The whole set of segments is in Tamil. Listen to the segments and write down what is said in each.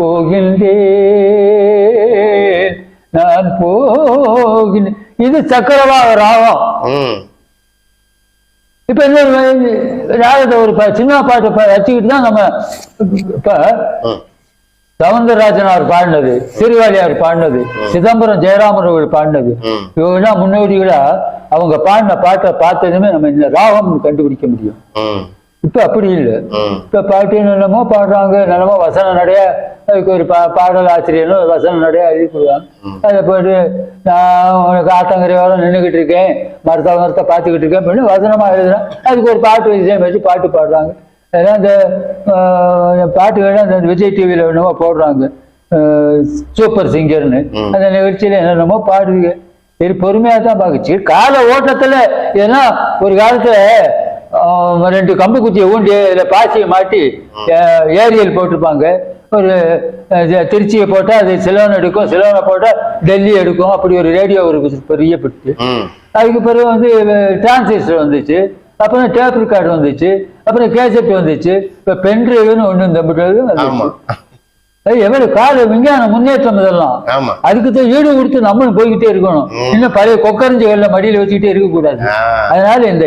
போகின்றேன் நான் போகின்றேன். இது சக்கரவாக ராகம். இப்ப இன்னொரு ராகத்தை ஒரு சினிமா பாட்டை வச்சுக்கிட்டு தான் நம்ம இப்ப சவுந்தரராஜன் பாடினது, திருவாலியார் பாடினது, சிதம்பரம் ஜெயராமன் அவர்கள் பாடினது, இவங்க முன்னோடிகளா அவங்க பாடின பாட்டை பார்த்ததுமே நம்ம இந்த ராகம் கண்டுபிடிக்க முடியும். இப்ப அப்படி இல்லை. இப்ப பாட்டு என்னமோ பாடுறாங்க, நல்லமோ வசன நடைய, அதுக்கு ஒரு பாடல் ஆசிரியரும் வசன நடைய எழுதி கொடுவாங்க. அதை போயிட்டு நான் உனக்கு ஆத்தங்கரையோட நின்றுகிட்டு இருக்கேன், மரத்தை பார்த்துக்கிட்டு இருக்கேன் அப்படின்னு வசனமா எழுதுறேன். அதுக்கு ஒரு பாட்டு விஷயம் வச்சு பாட்டு பாடுறாங்க. அதெல்லாம் இந்த பாட்டுகள்லாம் அந்த விஜய் டிவியில என்னமோ போடுறாங்க, சூப்பர் சிங்கர்னு. அந்த நிகழ்ச்சியில என்னென்னமோ பாடுவீங்க. சரி, பொறுமையா தான் பாக்குச்சு. கால ஓட்டத்துல ஏன்னா ஒரு காலத்துல 2 கம்பு குச்சியை ஊண்டி இதுல பாசியை மாட்டி ஏரியல் போட்டிருப்பாங்க. ஒரு திருச்சியை போட்டா அது சிலோன் எடுக்கும், சிலோனை போட்டா டெல்லி எடுக்கும். அப்படி ஒரு ரேடியோ ஒரு பெரிய பெற்று. அதுக்கு பிறகு வந்து டிரான்சிஸ்டர் வந்துச்சு, அப்புறம் டேப் ரெக்கார்டு வந்துச்சு, அப்புறம் கேசட் வந்துச்சு, இப்ப பென்ட்ரைவ்னு ஒண்ணு அது எவ்வளவு கால விஞ்ஞான முன்னேற்றம் இதெல்லாம். அதுக்குதான் ஈடு கொடுத்து நம்மளும் போய்கிட்டே இருக்கணும். இன்னும் பழைய கொக்கரிஞ்சுகள்ல மடியில வச்சுக்கிட்டே இருக்கக்கூடாது. அதனால இந்த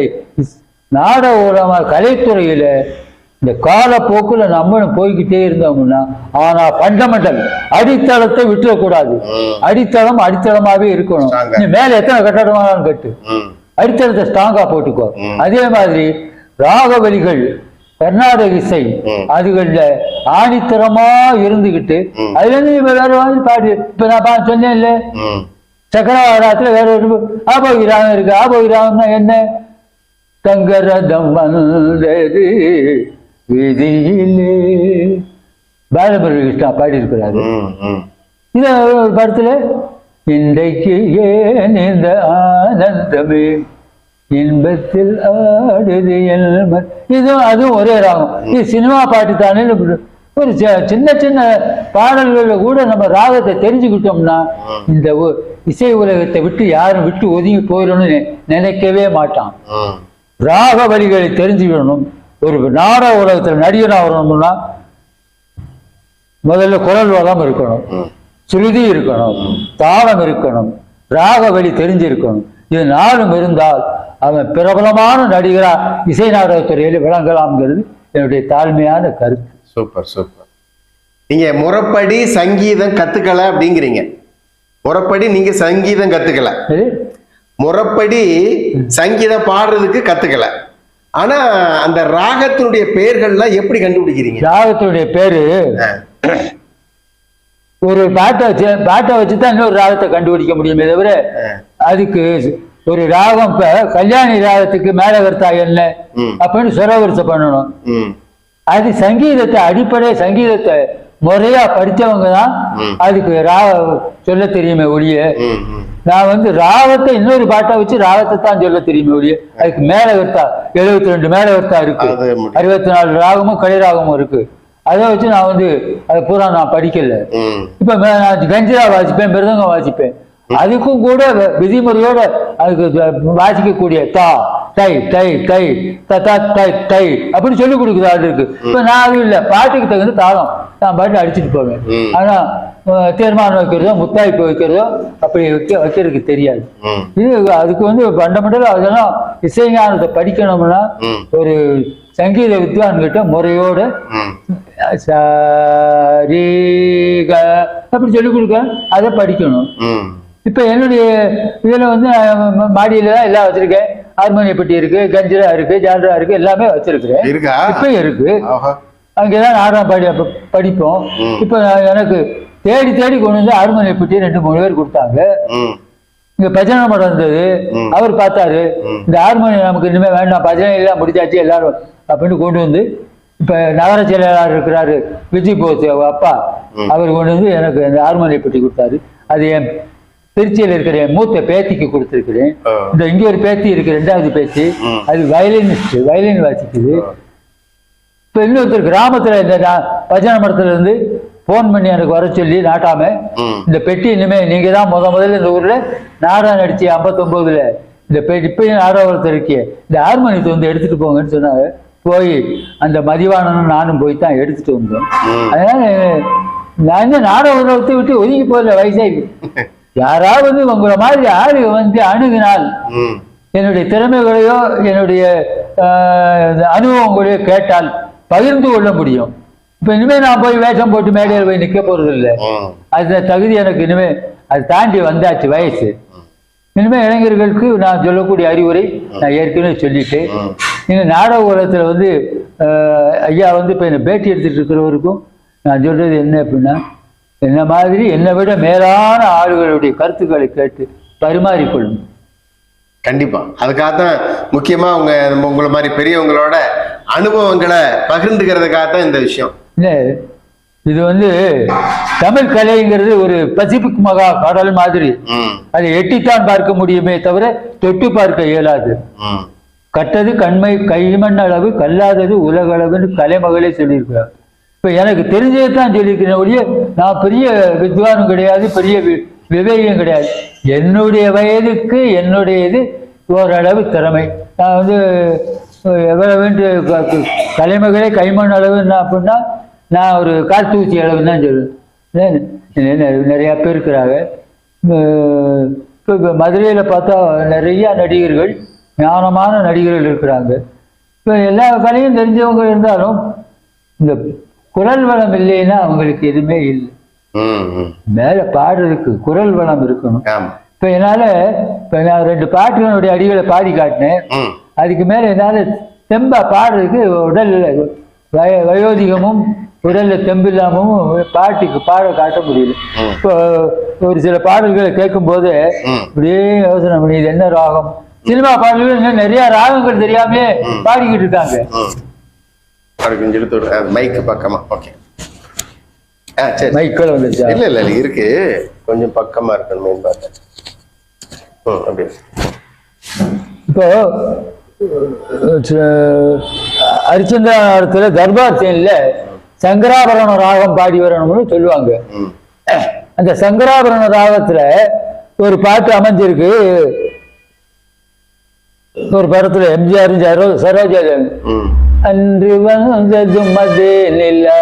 நாடக கலைத்துறையில இந்த காலப்போக்குல நம்மளும் போய்கிட்டே இருந்தோம்னா, ஆனா ஃபண்டமெண்டல் அடித்தளத்தை விட்டுறக்கூடாது. அடித்தளமாவே இருக்கணும். நீ மேல எத்தனை கட்டடமானாலும் கட்டு, அடித்தளத்தை ஸ்ட்ராங்கா போட்டுக்கோ. அதே மாதிரி ராகவலிகள், கர்நாடக இசை, அதுகள்ல ஆணித்தரமா இருந்துகிட்டு அதுல இருந்து வேற மாதிரி பாடு. இப்ப நான் சொன்னேன் இல்ல, சக்கரவாகத்துல வேற ஒரு ஆபோகிராகம் இருக்கு. ஆபோகிராகம்னா என்ன? தங்கரதம் வந்தது விதியிலே, பாலமுருகன் கிருஷ்ணா பாடி இருக்கிறாரு. இந்த ஒரு படத்துல இன்றைக்கு ஏன் இந்த ஆனந்தமே இன்பத்தில் ஆடுது, இதுவும் அதுவும் ஒரே ராகம். இது சினிமா பாட்டு தானே. ஒரு சின்ன சின்ன பாடல்கள்ல கூட நம்ம ராகத்தை தெரிஞ்சுக்கிட்டோம்னா இந்த இசை உலகத்தை விட்டு யாரும் விட்டு ஒதுங்கி போயிடணும்னு நினைக்கவே மாட்டான். ராக வழிகளை தெரிஞ்சுக்கணும். ஒரு நாடக உலகத்துல நடிகனா வரணும்னா முதல்ல குரல் வளம் இருக்கணும், சுருதி இருக்கணும், தாளம் இருக்கணும், ராக வழி தெரிஞ்சிருக்கணும். இது 4 இருந்தால் அவன் பிரபலமான நடிகரா இசை நாடகத்துறையில விளங்கலாம்ங்கிறது என்னுடைய தாழ்மையான கருத்து. Super super. நீங்க முறைப்படி சங்கீதம் கத்துக்கல அப்படிங்கிறீங்க. முறைப்படி நீங்க சங்கீதம் கத்துக்கல, முறைப்படி சங்கீதம் பாடுறதுக்கு கத்துக்கல. ஆனா அந்த ராகத்தினுடைய பெயர்கள்லாம் எப்படி கண்டுபிடிக்கிறீங்க? ராகத்தினுடைய பேரு ஒரு பாட்டை வச்சுதான் இன்னொரு ராகத்தை கண்டுபிடிக்க முடியுமே தவிர, அதுக்கு ஒரு ராகம் இப்ப கல்யாணி ராகத்துக்கு மேலகர்த்தா என்ன அப்படின்னு சுரவரிசை பண்ணணும். அது சங்கீதத்தை அடிப்படை சங்கீதத்தை முறையா படிச்சவங்க தான் அதுக்கு சொல்ல தெரியுமே ஒழிய, நான் வந்து ராகத்தை இன்னொரு பாட்டை வச்சு ராகத்தை தான் சொல்ல தெரியுமே ஒழிய, அதுக்கு மேலகர்த்தா 72 மேலகர்த்தா இருக்கு, 64 ராகமும் கலிராகமும் இருக்கு. அதை வச்சு நான் வந்து அதை பூரா நான் படிக்கல. இப்ப நான் கஞ்சிரா வாசிப்பேன், மிருதங்கம் வாசிப்பேன். அதுக்கும் கூட விதிமுறையோட அதுக்கு வாசிக்கக்கூடிய தா டை டை டை தா டை டை அப்படின்னு சொல்லி கொடுக்குது ஆள் இருக்கு. இப்ப நான் அது இல்லை, பாட்டுக்கு தகுந்த தாளம் நான் பாட்டு அடிச்சுட்டு போவேன். ஆனா தீர்மானம் வைக்கிறதோ முத்தாய்ப்பு வைக்கிறதோ அப்படி வைக்கிறதுக்கு தெரியாது. இது அதுக்கு வந்து ஃபண்டமெண்டலா அதெல்லாம் இசைஞானத்தை படிக்கணும்னா ஒரு சங்கீத வித்வான்கிட்ட முறையோட அப்படி சொல்லிக் கொடுக்க அதை படிக்கணும். இப்ப என்னுடைய இதுல வந்து மாடியில தான் எல்லாம் வச்சிருக்கேன். ஹார்மோனிய பெட்டி இருக்கு, கஞ்சிரா இருக்கு, ஜால்ரா இருக்கு, எல்லாமே வச்சிருக்கிறேன். இப்ப இருக்கு. அங்கேதான் நாடகம் படிப்போம். இப்ப எனக்கு தேடி தேடி கொண்டு வந்து ஹார்மோனிய பெட்டி 2-3 பேர் கொடுத்தாங்க. இங்க பஜனை மடம் இருந்தது, அவர் பார்த்தாரு, இந்த ஹார்மோனியம் நமக்கு இனிமே வேண்டாம், பஜனை எல்லாம் முடிச்சாச்சு எல்லாரும் அப்படின்னு கொண்டு வந்து, இப்ப நகர செயலாளர் இருக்கிறாரு விஜய் போஸ் அப்பா, அவர் கொண்டு வந்து எனக்கு இந்த ஹார்மோனிய பெட்டி கொடுத்தாரு. அது என் திருச்சியில இருக்கிற என் மூத்த பேத்திக்கு கொடுத்துருக்கிறேன். இந்த இங்க ஒரு பேத்தி இருக்கு, 2வது பேத்தி, அது வயலினிஸ்ட், வயலின் வாசிக்குது. இப்ப இன்னொருத்தர் கிராமத்துல இந்த பஜனை மடத்துல இருந்து போன் பண்ணி எனக்கு வர சொல்லி, நாட்டாம இந்த பெட்டி இனிமே நீங்க தான் முதல்ல இந்த ஊர்ல நாடகம் நடிச்சு 59ல இந்த பெட்டி இப்பயும் நாடகத்தை இருக்கே, இந்த ஹார்மோனியத்தை வந்து எடுத்துட்டு போங்கன்னு சொன்னாங்க. போய் அந்த மதிவானனும் நானும் போய் தான் எடுத்துட்டு வந்தோம். அதனால நான் இந்த நாடக உலகத்தை விட்டு ஒதுங்கி போகல, வயசாகி. யாராவது உங்களை மாதிரி ஆளு வந்து அணுகினால் என்னுடைய திறமைகளையோ என்னுடைய அனுபவங்களையோ கேட்டால் பகிர்ந்து கொள்ள முடியும். இப்ப இனிமே நான் போய் வேஷம் போட்டு மேடையில் போய் நிக்க போறது இல்லை. அந்த தகுதி எனக்கு இனிமே அது தாண்டி வந்தாச்சு வயசு. இனிமே இளைஞர்களுக்கு நான் சொல்லக்கூடிய அறிவுரை நான் ஏற்கனவே சொல்லிட்டு, நீங்க நாடக உலகத்துல வந்து ஐயா வந்து இப்ப என்ன பேட்டி எடுத்துட்டு இருக்கிறவருக்கும் நான் சொல்றது என்ன அப்படின்னா, என்ன மாதிரி என்னை விட மேலான ஆளுகளுடைய கருத்துக்களை கேட்டு பரிமாறிக்கொள்ளும். கண்டிப்பா. அதுக்காகத்தான் முக்கியமா உங்களை மாதிரி பெரியவங்களோட அனுபவங்களை பகிர்ந்துக்கிறதுக்காகத்தான் இந்த விஷயம். இது வந்து தமிழ் கலைங்கிறது ஒரு பசிபிக் மகா கடல் மாதிரி. அதை எட்டித்தான் பார்க்க முடியுமே தவிர தொட்டு பார்க்க இயலாது. கட்டது கண்மை கைமண் அளவு, கல்லாதது உலகளவுன்னு கலைமகளே சொல்லியிருக்கிறார். இப்ப எனக்கு தெரிஞ்சதான் சொல்லியிருக்கிறேன் ஒழிய நான் பெரிய வித்வானும் கிடையாது, பெரிய விவேகம் கிடையாது. என்னுடைய வயதுக்கு என்னுடைய இது ஓரளவு திறமை. நான் வந்து எவ்வளவு கலைமகளே கைமண் அளவுன்னா அப்படின்னா நான் ஒரு கார்த்தூசி அளவுன்னு தான் சொல்லுவேன். நிறைய பேர் இருக்கிறாங்க. இப்போ மதுரையில் பார்த்தா நிறைய நடிகர்கள், ஞானமான நடிகர்கள் இருக்கிறாங்க. இப்போ எல்லா கலையும் தெரிஞ்சவங்க இருந்தாலும் இந்த குரல் வளம் இல்லைன்னா அவங்களுக்கு எதுவுமே இல்லை. மேல பாடுறதுக்கு குரல் வளம் இருக்கணும். இப்ப என்னால இப்ப நான் 2 பாட்டுகளுடைய அடிகளை பாடி காட்டினேன். அதுக்கு மேல என்னால தெம்பா பாடுறதுக்கு உடல்ல வயோதிகமும் உடல்ல தெம்பு இல்லாமவும் பாட்டுக்கு பாட காட்ட முடியல. இப்போ ஒரு சில பாடல்களை கேட்கும் போது அப்படியே யோசனை பண்ணி இது என்ன ராகம். சினிமா பாடல்கள் நிறைய ராகங்கள் தெரியாமே பாடிக்கிட்டு இருக்காங்க. மைக்கு பக்கமா ஓகே. மைக்கில் வந்துருச்சா? இல்ல இல்ல இருக்கு, கொஞ்சம் பக்கமா இருக்கணும் பார்த்தேன். அப்படியே இப்போ ஹரிச்சந்திரத்துல தர்பார் சேன்ல சங்கராபரண ராகம் பாடி வரணும்னு சொல்லுவாங்க. அந்த சங்கராபரண ராகத்துல ஒரு பாட்டு அமைஞ்சிருக்கு. ஒரு படத்துல எம்ஜிஆரும் சரோஜாதேவி, அன்று வந்ததும் அதே நிலா,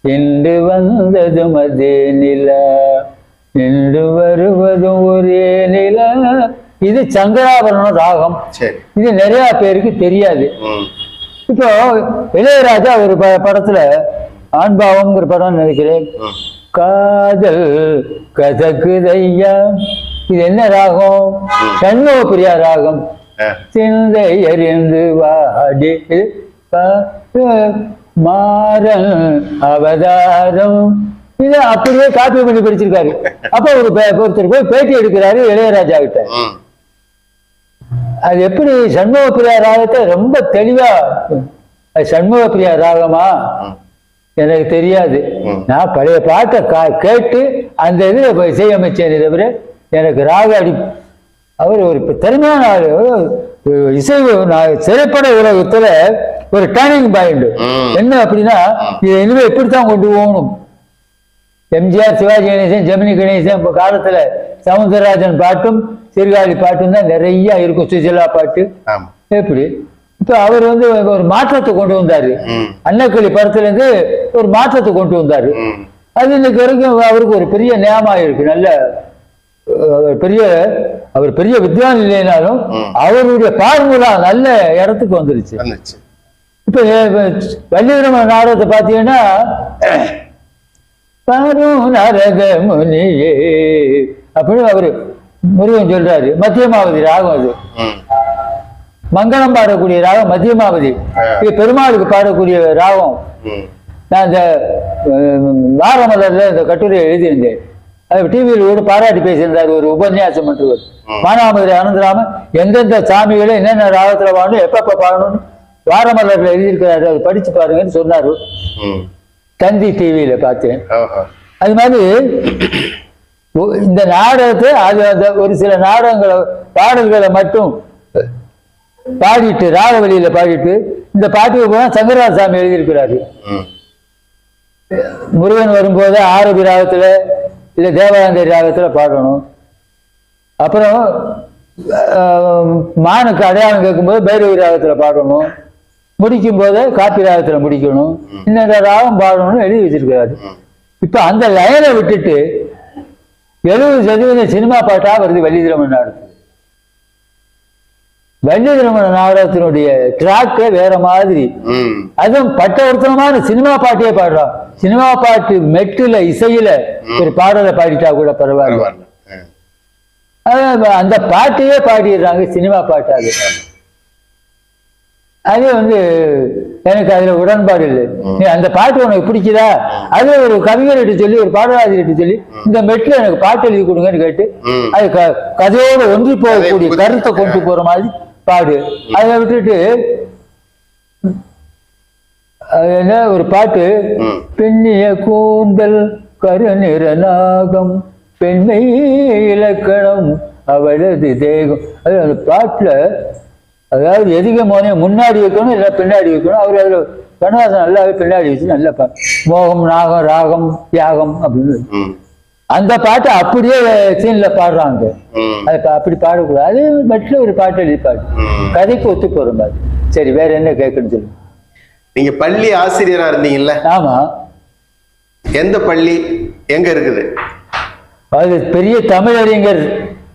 இன்று வந்ததும் அதே நிலா, இன்று வருவதும் ஒரே நிலா. இது சங்கராபரண ராகம். இது நிறைய பேருக்கு தெரியாது. இப்போ இளையராஜா ஒரு படத்துல ஆண்பாவம்ங்கிற படம் நினைக்கிறேன், காதல் கதக்குதையா, இது என்ன ராகம்? சண்முக பிரியா ராகம். சிந்தை எறிந்து வாடி மாறன் அவதாரம், இதை அப்படியே காப்பி பண்ணி படிச்சிருக்காரு. அப்ப ஒருத்தர் போய் பேட்டி எடுக்கிறாரு இளையராஜா கிட்ட. அது எப்படி சண்முக பிரியா ராகத்தை ரொம்ப தெளிவா, சண்முக பிரியா ராகமா எனக்கு தெரியாது, நான் பழைய பாட்டை கேட்டு அந்த இதுல இசையமைச்சேன் தவிர எனக்கு ராக அடி. அவர் ஒரு திறமையான ஆளு. இசை திரைப்பட உலகத்துல ஒரு டர்னிங் பாயிண்ட் என்ன அப்படின்னா, இதை இனிமே எப்படித்தான் கொண்டு போகணும். எம்ஜிஆர், சிவாஜி கணேசன், ஜெமினி கணேசன் காலத்துல சவுந்தரராஜன் பாட்டும் சீர்காழி பாட்டும் தான் நிறைய இருக்கும். சுஜலா பாட்டு எப்படி. இப்ப அவர் வந்து ஒரு மாற்றத்தை கொண்டு வந்தாரு. அன்னக்கிளி படத்துல இருந்து ஒரு மாற்றத்தை கொண்டு வந்தாரு. அது இன்னைக்கு வரைக்கும் அவருக்கு ஒரு பெரிய நியமாக இருக்கு. நல்ல அவர் பெரிய வித்வான் இல்லைனாலும் அவருடைய பார்முலா நல்ல இடத்துக்கு வந்துருச்சு. இப்ப வள்ளிவிரம நாடகத்தை பாத்தீங்கன்னா, நரக முனியே அப்படின்னு அவரு முருகன் சொல்றாரு. மத்தியமாவதி ராகம் அது. மங்களம் பாடக்கூடிய ராகம் மத்தியமாவதி. இது பெருமாளுக்கு பாடக்கூடிய ராகம். நான் இந்த வாரமலர்ல இந்த கட்டுரையை எழுதியிருந்தேன். அது டிவியில் கூட பாராட்டி பேசியிருந்தார் ஒரு உபன்யாசம் மற்றவர். மானாமதுரை ஆனந்தராமன் எந்தெந்த சாமிகளை என்னென்ன ராகத்துல பாடணும், எப்பப்ப பாடணும்னு வாரமலர்ல எழுதியிருக்கிறாரு. அது படிச்சு பாருங்கன்னு சொன்னாரு. தந்தி டிவியில பார்த்தேன். அது மாதிரி இந்த நாடகத்தை அது ஒரு சில நாடகங்களை பாடல்களை மட்டும் பாடிட்டு ராகவழியில பாடிட்டு இந்த பாட்டுக்கு போனா சங்கராசாமி எழுதியிருக்கிறாரு. முருகன் வரும்போது ஆரபி ராகத்துல இல்ல தேவகாந்தரி ராகத்துல பாடணும். அப்புறம் மானுக்கு அடையாளம் கேட்கும்போது பைரவி ராகத்துல பாடணும். முடிக்கும் போது காப்பி ராகத்துல முடிக்கணும். இந்த ராகம் பாடணும்னு எழுதி வச்சிருக்கிறாரு. இப்ப அந்த லைனை விட்டுட்டு 70% சினிமா பாட்டா வருது வள்ளி திருமண நாடகம். வள்ளி திருமண நாடகத்தினுடைய டிராக்கே வேற மாதிரி. அதுவும் பட்டவர்த்தனமான சினிமா பாட்டையே பாடுறான். சினிமா பாட்டு மெட்டுல இசையில ஒரு பாடலை பாடிட்டா கூட பரவாயில்ல. அந்த பாட்டையே பாடிடுறாங்க சினிமா பாட்டாது. அது எனக்கு அதுல உடன்பாடு இல்லை. நீ அந்த பாட்டு உனக்கு பிடிக்குதா, அது ஒரு கவிஞர்கிட்ட சொல்லி ஒரு பாடலாசிரியர்கிட்ட சொல்லி இந்த மெட்ல எனக்கு பாட்டு எழுதி கொடுங்கன்னு கேட்டு அது கதையோடு ஒன்றி போகக்கூடிய கருத்தை கொண்டு போற மாதிரி பாடு. அதை விட்டுட்டு என்ன ஒரு பாட்டு, பெண்ணிய கூந்தல் கருநிற நாகம் பெண்மை இலக்கணம் அவளது தேகம். அது அந்த பாட்டுல அதாவது எதிக மோனையை முன்னாடி வைக்கணும் இல்லை பின்னாடி வைக்கணும். அவர் அதுல கண்ணதாசன் நல்லாவே பின்னாடி வச்சு நல்ல மோகம் நாகம் ராகம் தியாகம் அப்படின்னு அந்த பாட்டை அப்படியே சீன்ல பாடுறாங்க. அது அப்படி பாடக்கூடாது. அது மட்டும் ஒரு பாட்டு எழுதி பாடு, கதைக்கு ஒத்து போற மாதிரி. சரி, வேற என்ன கேட்கணும் சொல்லு. நீங்க பள்ளி ஆசிரியரா இருந்தீங்கல்ல? ஆமா. எந்த பள்ளி எங்க இருக்குது? அது பெரிய தமிழறிஞர்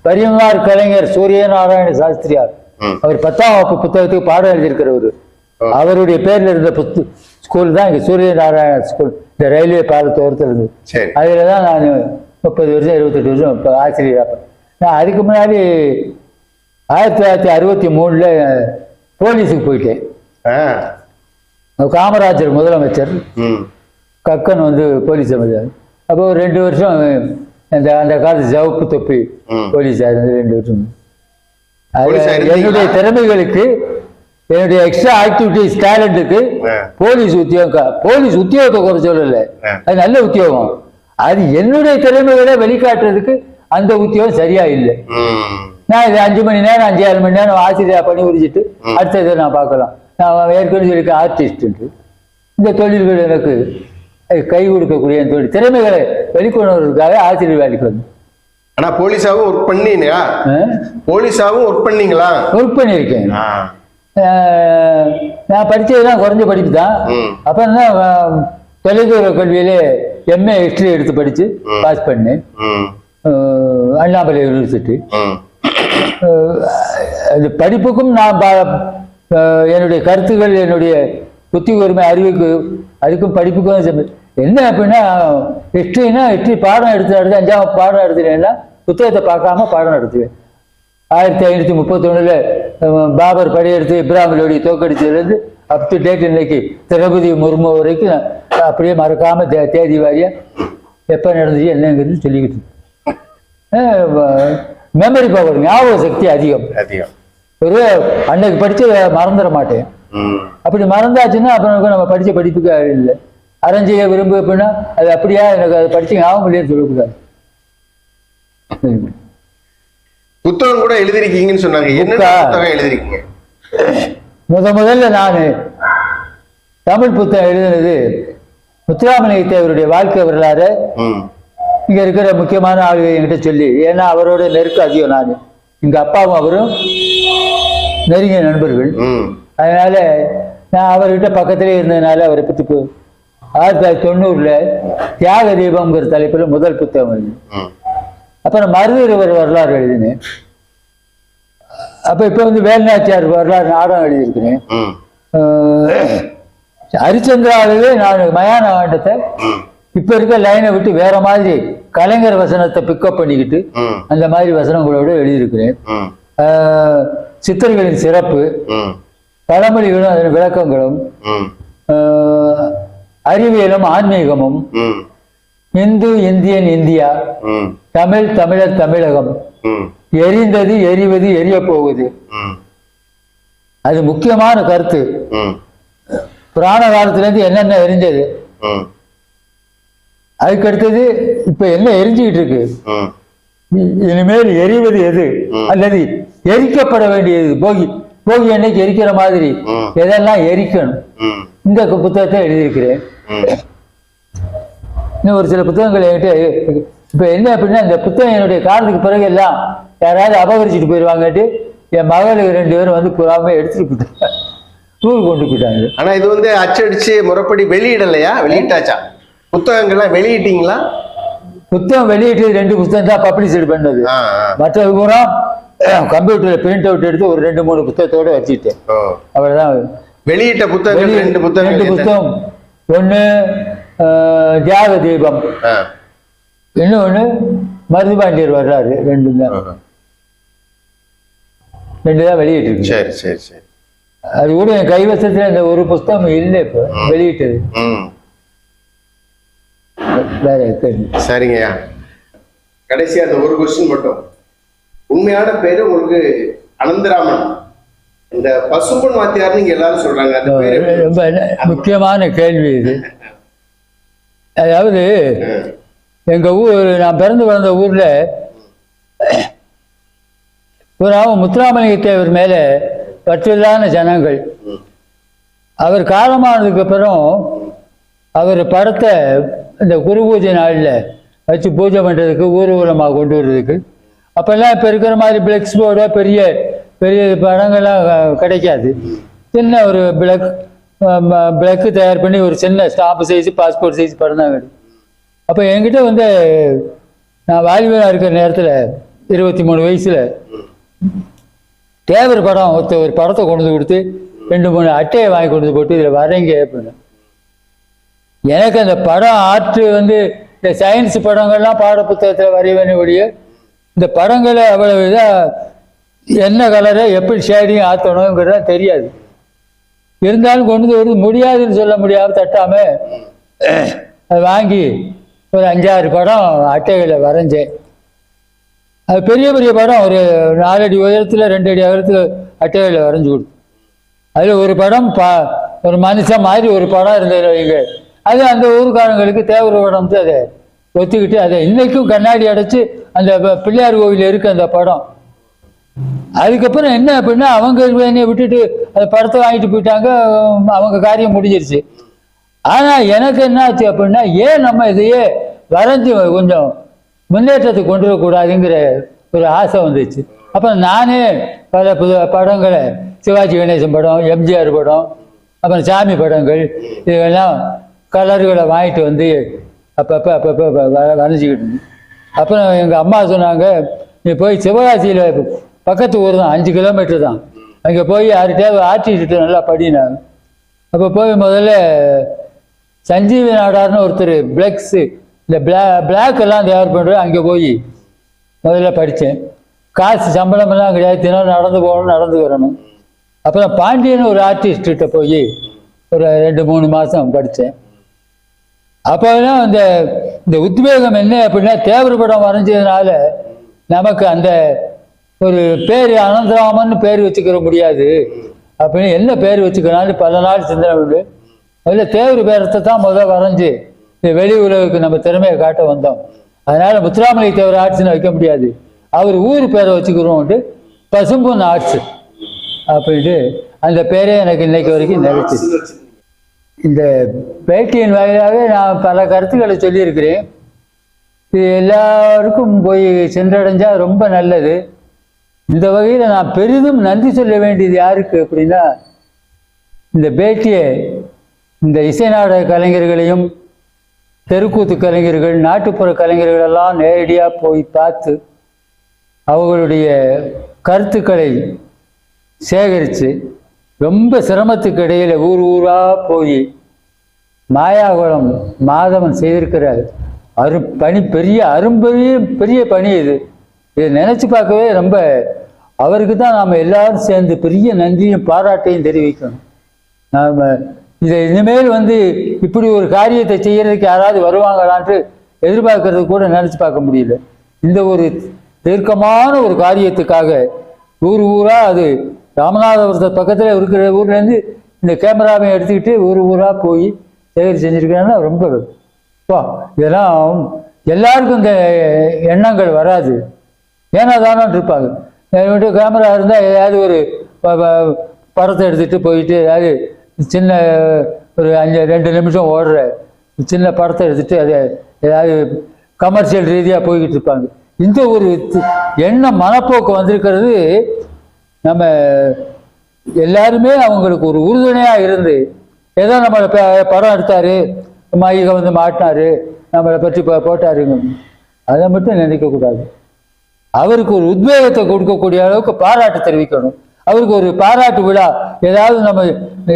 பரிமார் கலைஞர் சூரியநாராயண சாஸ்திரியார். அவர் 10ஆம் வகுப்பு புத்தகத்துக்கு பாடம் எழுதியிருக்கிறவர். அவருடைய பேர்ல இருந்த ஸ்கூல் தான் இங்க சூரியநாராயண ஸ்கூல். இந்த ரயில்வே பாலத்தோரத்தில் இருந்தது. அதுலதான் நான் 30 வருஷம் 28 வருஷம் இப்போ ஆசிரியராக. நான் அதுக்கு முன்னாடி 1963 போலீஸுக்கு போயிட்டேன். காமராஜர் முதலமைச்சர், கக்கன் போலீஸ் அமைச்சர். அப்போ ஒரு 2 வருஷம் அந்த காலத்து ஜவுப்பு தொப்பி போலீஸ் 2 வருஷம். என்னுடைய திறமைகளுக்கு, என்னுடைய எக்ஸ்ட்ரா ஆக்டிவிட்டிஸ் டேலண்ட்டுக்கு போலீஸ் உத்தியோகத்தை குறை சொல்லல, அது நல்ல உத்தியோகம். அது என்னுடைய திறமைகளை வெளிக்காட்டுறதுக்கு அந்த உத்தியோகம் சரியா இல்லை. நான் இது 5 மணி நேரம் 5-6 மணி நேரம் ஆசிரியர் பணி புரிஞ்சிட்டு அடுத்ததை நான் பார்க்கலாம். நான் ஏற்கனவே சொல்லியிருக்கேன் ஆர்டிஸ்ட். இந்த தொழில்கள் எனக்கு கை கொடுக்கக்கூடிய தொழில் திறமைகளை வெளிக்கொணர்வதற்காக ஆசிரியர் வேலைக்கு வந்து. ஆனா போலீஸாவும் ஒர்க் பண்ணீங்களா? போலீஸாவும் ஒர்க் பண்ணீங்களா? ஒர்க் பண்ணியிருக்கேன். நான் படிச்சதுதான் குறைஞ்ச படிப்பு தான். அப்புறம் தான் தொலைதூர கல்வியிலே MA ஹிஸ்டரி எடுத்து படிச்சு பாஸ் பண்ணேன் அண்ணாமலை யூனிவர்சிட்டி. அது படிப்புக்கும் நான் என்னுடைய கருத்துக்கள், என்னுடைய புத்தி கூர்மை, அறிவுக்கு, அதுக்கும் படிப்புக்கும் என்ன அப்படின்னா, ஹிஸ்டரி பாடம் எடுத்து 5ஆம் பாடம் எடுத்துட்டேன்னா புத்தகத்தை பார்க்காம பாடம் நடத்துவேன். 1531 பாபர் படையெடுத்து இப்ராஹிம் லோடி தோக்கடிச்சதுலேருந்து அப் டு டேட் இன்னைக்கு திரௌபதி முர்மு வரைக்கும் அப்படியே மறக்காம தேதி வாரியா எப்போ நடந்துச்சு என்னங்கிறது சொல்லிக்கிட்டு மெமரி பவர், ஞாபக சக்தி அதிகம். ஒரு அன்னைக்கு படிச்சு மறந்துட மாட்டேன். அப்படி மறந்தாச்சுன்னா அப்புறம் நம்ம படிச்ச படிப்புக்கு இல்லை. அரைஞ்சிய விரும்பு அப்படின்னா அது அப்படியா எனக்கு அதை படிச்சு ஞாபகம் இல்லைன்னு சொல்லக்கூடாது. புத்தகம் கூட எழுதிருக்கீங்கன்னு சொன்னாங்க. என்ன புத்தகம் எழுதிருக்கீங்க? முதல்ல நான் தமிழ் புத்தகம் எழுதினது முத்துராமலிங்க தேவருடைய வாழ்க்கை வரலாறு. இங்க இருக்கிற முக்கியமான ஆளுகை என்கிட்ட சொல்லி, ஏன்னா அவரோட நெருக்கம் அதிகம். நான் எங்க அப்பாவும் அவரும் நெருங்கிய நண்பர்கள். அதனால நான் அவர்கிட்ட பக்கத்திலே இருந்ததுனால அவரை பற்றி 1990 தியாக தீபம்ங்கிற தலைப்புல முதல் புத்தகம் எழுதினேன். அப்புறம் மருதவர் வரலாறு எழுதினேன். அப்ப இப்ப வேலுநாச்சியார் வரலாறு நாடகம் எழுதியிருக்கிறேன். ஹரிச்சந்திராவே நான் மயான ஆண்டத்தை இப்ப இருக்க லைனை விட்டு வேற மாதிரி கலைஞர் வசனத்தை பிக்கப் பண்ணிக்கிட்டு அந்த மாதிரி வசனங்களோட எழுதியிருக்கிறேன். சித்தர்களின் சிறப்பு, பழமொழிகளும் அதன் விளக்கங்களும், அறிவியலும் ஆன்மீகமும், இந்து இந்தியன் இந்தியா, தமிழ் தமிழர் தமிழகம், எரிந்தது எரிவது எரிய போகுது, அது முக்கியமான கருத்து. புராண காலத்துல இருந்து என்னென்ன எரிஞ்சது, அதுக்கு அடுத்தது இப்ப என்ன எரிஞ்சுக்கிட்டு இருக்கு, இனிமேல் எரிவது எது அல்லது எரிக்கப்பட வேண்டியது, போகி போகி அன்னைக்கு எரிக்கிற மாதிரி எதெல்லாம் எரிக்கணும், இந்த புத்தகத்தை எழுதியிருக்கிறேன். இன்னும் ஒரு சில புத்தகங்கள் என்கிட்ட இப்ப என்ன அப்படின்னா, இந்த புத்தகம் என்னுடைய காலத்துக்கு பிறகு எல்லாம் யாராவது அபகரிச்சுட்டு போயிடுவாங்கட்டு என் மகளுக்கு 2 பேரும் புறாம எடுத்துட்டு போயிட்டாங்க, டூர் கொண்டு போயிட்டாங்க. ஆனா இது அச்சடிச்சு முறைப்படி வெளியிடலையா? வெளியிட்டாச்சா? புத்தகங்கள்லாம் வெளியிட்டீங்களா? புத்தகம் வெளியிட்டு 2 புத்தகம் தான் பப்ளிஷ் பண்ணது. மற்ற பூரா கம்ப்யூட்டர்ல பிரிண்ட் அவுட் எடுத்து ஒரு 2-3 புத்தகத்தோட வச்சுட்டேன். அவ்வளவுதான். வெளியிட்ட புத்தகம் 2 புத்தகம். ஒண்ணு தியாக தீபம், இன்னொன்னு மருதுபாண்டியர் வர்றாரு. 2 தான் வெளியிட்டு. சரி சரி சரி. அது கூட என் கைவசத்துல இந்த ஒரு புத்தகம் இல்லை இப்ப வெளியிட்டது. சரிங்கய்யா. கடைசியா அந்த ஒரு கொஸ்டின் மட்டும். உண்மையான பேரு உங்களுக்கு அனந்தராமன். இந்த பசும்பொன் வாத்தியார் நீங்க எல்லாரும் சொல்றாங்க, அந்த பேரு ரொம்ப முக்கியமான கேள்வி இது. அதாவது எங்க ஊர், நான் பிறந்து வளர்ந்த ஊர்ல ஒரு முத்துராமலிங்க தேவர் மேல பற்றில்லான ஜனங்கள். அவர் காலமானதுக்கு அப்புறம் அவர் படத்தை இந்த குரு பூஜை நாளில் வச்சு பூஜை பண்ணுறதுக்கு ஊர்வலமாக கொண்டு வர்றதுக்கு, அப்போல்லாம் இப்போ இருக்கிற மாதிரி பிளெக்ஸ் போர்டோ பெரிய பெரிய படங்கள்லாம் கிடைக்காது. சின்ன ஒரு பிளக்கு தயார் பண்ணி ஒரு சின்ன ஸ்டாம்பு சைஸ், பாஸ்போர்ட் சைஸ் படம் தான் கிடைக்கும். அப்போ என்கிட்ட வந்து நான் வாலிபனாக இருக்கிற நேரத்தில் 23 வயசுல தேவர் படம் ஒரு படத்தை கொண்டு வந்து கொடுத்து 2-3 அட்டையை வாங்கி கொண்டு போட்டு இதில் வரைங்க அப்படின்னு. எனக்கு அந்த படம் ஆர்ட் வந்து இந்த சயின்ஸ் படங்கள்லாம் பாட புத்தகத்தில் வரைவேனே ஒழிய இந்த படங்களை அவ்வளவு இதாக என்ன கலரை எப்படி ஷேடிங் ஆற்றணுங்கிறத தெரியாது. இருந்தாலும் கொண்டு வருது முடியாதுன்னு சொல்ல முடியாமல் தட்டாம அதை வாங்கி ஒரு 5-6 படம் அட்டைகளை வரைஞ்சேன். அது பெரிய பெரிய படம், ஒரு 4 அடி உயரத்தில் 2 அடி அகலத்தில் அட்டைகளை வரைஞ்சி கொடுத்து, அதில் ஒரு படம் ஒரு மனுஷன் மாதிரி ஒரு படம் இருந்தது வைங்க. அது அந்த ஊருக்காரங்களுக்கு தேவர் படம் அதை ஒத்துக்கிட்டு அதை இன்னைக்கும் கண்ணாடி அடைச்சு அந்த பிள்ளையார் கோவில் இருக்கு அந்த படம். அதுக்கப்புறம் என்ன அப்படின்னா அவங்க என்னை விட்டுட்டு அந்த படத்தை வாங்கிட்டு போயிட்டாங்க, அவங்க காரியம் முடிஞ்சிருச்சு. ஆனா எனக்கு என்ன ஆச்சு அப்படின்னா, ஏன் நம்ம இதையே வரைஞ்சி கொஞ்சம் முன்னேற்றத்துக்கு கொண்டு வரக்கூடாதுங்கிற ஒரு ஆசை வந்துச்சு. அப்புறம் நானே பல படங்களை, சிவாஜி கணேசன் படம், எம்ஜிஆர் படம், அப்புறம் சாமி படங்கள், இதெல்லாம் கலர்களை வாங்கிட்டு வந்து அப்பப்போ வரைஞ்சிக்கிட்டு. அப்புறம் எங்கள் அம்மா சொன்னாங்க, நீ போய் சிவகாசியில் பக்கத்து ஊர் தான், 5 கிலோமீட்டர் தான், அங்கே போய் 6 தேவை ஆர்டிஸ்ட்டு நல்லா படினாங்க. அப்போ போய் முதல்ல சஞ்சீவி நாடார்னு ஒருத்தர் பிளக்ஸு இந்த பிளாக் எல்லாம் தயார் பண்ணுறது, அங்கே போய் முதல்ல படித்தேன். காசு சம்பளமெல்லாம் கிடையாது, தினம் நடந்து போகணும், நடந்து வரணும். அப்புறம் பாண்டியன் ஒரு ஆர்டிஸ்ட்கிட்ட போய் ஒரு 2-3 மாதம் படித்தேன். அப்போலாம் இந்த உத்வேகம் என்ன அப்படின்னா, தேவர் படம் வரைஞ்சதுனால நமக்கு அந்த ஒரு பேர் அனந்தராமன் பேர் வச்சுக்கிற முடியாது அப்படின்னு என்ன பேர் வச்சுக்கிறான்னு பல நாள் சிந்தனை உண்டு. அதில் தேவர் பேரத்தை தான் முதல் வரைஞ்சி இந்த வெளி உலகுக்கு நம்ம திறமையை காட்ட வந்தோம். அதனால முத்துராமலிங்க தேவர் ஆர்ட்ஸ்ன்னு வைக்க முடியாது, அவர் ஊர் பேரை வச்சுக்கிறோம்ட்டு பசும்பொன் ஆர்ட்ஸ் அப்படின்ட்டு அந்த பேரே எனக்கு இன்னைக்கு வரைக்கும் நினைச்சு. இந்த பேட்டியின் வாயிலாக நான் பல கருத்துக்களை சொல்லியிருக்கிறேன். இது எல்லாருக்கும் போய் சென்றடைஞ்சா ரொம்ப நல்லது. இந்த வகையில் நான் பெரிதும் நன்றி சொல்ல வேண்டியது யாருக்கு அப்படின்னா, இந்த பேட்டியை இந்த இசை நாடக கலைஞர்களையும் தெருக்கூத்து கலைஞர்கள், நாட்டுப்புற கலைஞர்கள் எல்லாம் நேரடியாக போய் பார்த்து அவர்களுடைய கருத்துக்களை சேகரித்து ரொம்ப சிரமத்துக்கு இடையில் ஊர் ஊராக போய் மாயாகுளம் மாதவன் செய்திருக்கிற பணி பெரிய பணி இது. இதை நினச்சி பார்க்கவே ரொம்ப அவருக்கு தான் நாம் எல்லாரும் சேர்ந்து பெரிய நன்றியும் பாராட்டையும் தெரிவிக்கணும். நாம் இதை இனிமேல் இப்படி ஒரு காரியத்தை செய்யறதுக்கு யாராவது வருவாங்களான்ட்டு எதிர்பார்க்கறது கூட நினச்சி பார்க்க முடியல. இந்த ஒரு தீர்க்கமான ஒரு காரியத்துக்காக ஊர் ஊராக, அது ராமநாதபுரத்தை பக்கத்தில் இருக்கிற ஊர்லேருந்து இந்த கேமராவை எடுத்துக்கிட்டு ஊர் ஊராக போய் செஞ்சுருக்காங்கன்னா ரொம்ப இதெல்லாம் எல்லாருக்கும் இந்த எண்ணங்கள் வராது, ஏன்னா தானோன்னு இருப்பாங்க. என்கிட்ட கேமரா இருந்தால் ஏதாவது ஒரு படத்தை எடுத்துகிட்டு போயிட்டு ஏதாவது சின்ன ஒரு 2 நிமிஷம் ஓடுற சின்ன படத்தை எடுத்துகிட்டு அதை ஏதாவது கமர்ஷியல் ரீதியாக போய்கிட்டு இருப்பாங்க. இந்த ஒரு மனப்போக்கு வந்திருக்கிறது. நம்ம எல்லாருமே அவங்களுக்கு ஒரு உறுதுணையாக இருந்து, ஏதோ நம்மளை படம் எடுத்தார், மைக வந்து மாட்டினாரு, நம்மளை பற்றி போட்டாருங்க, அதை மட்டும் நினைக்கக்கூடாது. அவருக்கு ஒரு உத்வேகத்தை கொடுக்கக்கூடிய அளவுக்கு பாராட்டு தெரிவிக்கணும். அவருக்கு ஒரு பாராட்டு விழா, ஏதாவது நம்ம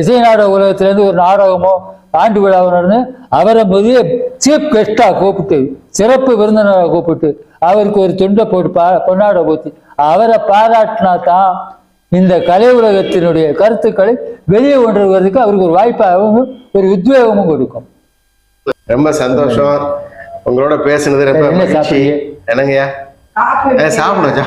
இசை நாடக உலகத்திலேருந்து ஒரு நாடகமோ ஆண்டு விழாவுன்னு அவரை முதலிய சீஃப் கெஸ்டா கூப்பிட்டு, சிறப்பு விருந்தினராக கூப்பிட்டு அவருக்கு ஒரு துண்டை போட்டு கொண்டாட போத்தி அவரை பாராட்டினா தான் இந்த கலை உலகத்தினுடைய கருத்துக்களை வெளியே கொண்டு வருவதற்கு அவருக்கு ஒரு வாய்ப்பாகவும் ஒரு உத்வேகமும் கொடுக்கும். ரொம்ப சந்தோஷம் உங்களோட பேசுனது. ரொம்ப மகிழ்ச்சி. என்னங்கய்யா சாப்பிடுங்க.